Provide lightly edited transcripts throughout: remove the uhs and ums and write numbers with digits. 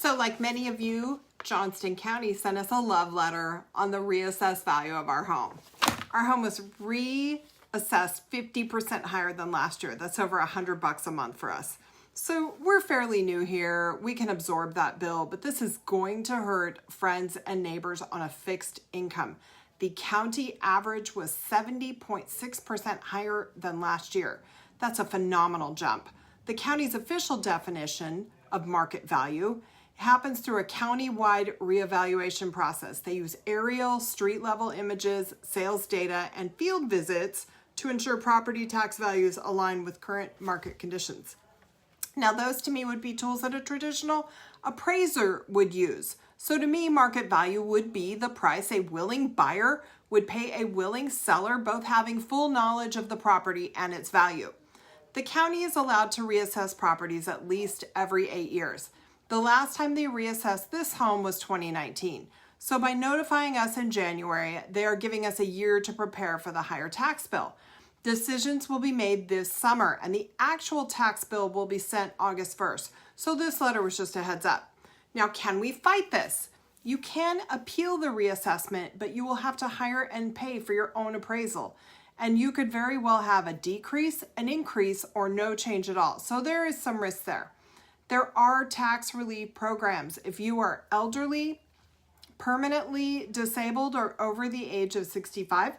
So like many of you, Johnston County sent us a love letter on the reassessed value of our home. Our home was reassessed 50% higher than last year. That's over $100 a month for us. So we're fairly new here. We can absorb that bill, but this is going to hurt friends and neighbors on a fixed income. The county average was 70.6% higher than last year. That's a phenomenal jump. The county's official definition of market value happens through a county-wide reevaluation process. They use aerial, street-level images, sales data, and field visits to ensure property tax values align with current market conditions. Now, those to me would be tools that a traditional appraiser would use. So to me, market value would be the price a willing buyer would pay a willing seller, both having full knowledge of the property and its value. The county is allowed to reassess properties at least every 8 years. The last time they reassessed this home was 2019. So by notifying us in January, they are giving us a year to prepare for the higher tax bill. Decisions will be made this summer, and the actual tax bill will be sent August 1st. So this letter was just a heads up. Now, can we fight this? You can appeal the reassessment, but you will have to hire and pay for your own appraisal. And you could very well have a decrease, an increase, or no change at all. So there is some risk there. There are tax relief programs. If you are elderly, permanently disabled, or over the age of 65,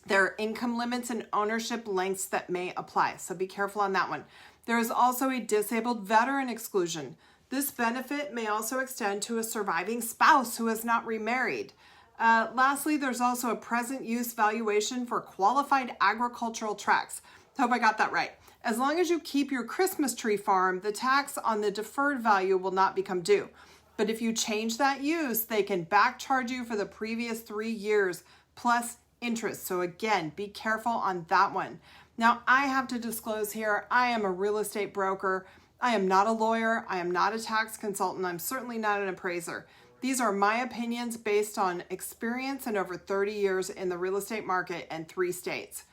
there are income limits and ownership lengths that may apply, so be careful on that one. There is also a disabled veteran exclusion. This benefit may also extend to a surviving spouse who has not remarried. Lastly, there's also a present use valuation for qualified agricultural tracts. Hope I got that right. As long as you keep your Christmas tree farm, the tax on the deferred value will not become due. But if you change that use, they can back charge you for the previous 3 years plus interest. So again, be careful on that one. Now, I have to disclose here, I am a real estate broker. I am not a lawyer. I am not a tax consultant. I'm certainly not an appraiser. These are my opinions based on experience and over 30 years in the real estate market and 3 states.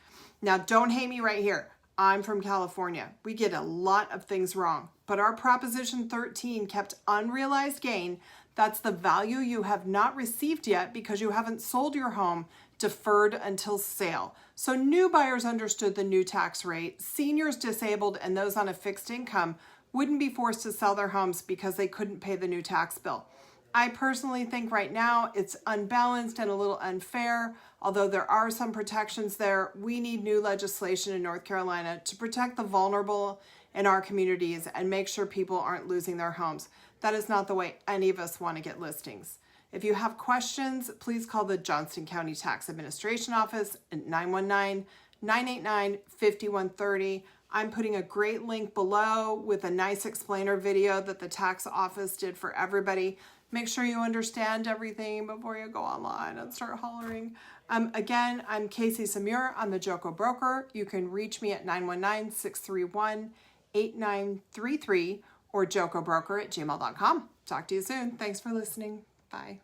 Now, don't hate me right here. I'm from California. We get a lot of things wrong, but our Proposition 13 kept unrealized gain. That's the value you have not received yet because you haven't sold your home, deferred until sale. So new buyers understood the new tax rate. Seniors, disabled, and those on a fixed income wouldn't be forced to sell their homes because they couldn't pay the new tax bill. I personally think right now it's unbalanced and a little unfair. Although there are some protections there, we need new legislation in North Carolina to protect the vulnerable in our communities and make sure people aren't losing their homes. That is not the way any of us want to get listings. If you have questions, please call the Johnston County Tax Administration Office at 919-989-5130. I'm putting a great link below with a nice explainer video that the tax office did for everybody. Make sure you understand everything before you go online and start hollering. Again, I'm Casey Samur. I'm the Joko Broker. You can reach me at 919-631-8933 or jokobroker@gmail.com. Talk to you soon. Thanks for listening. Bye.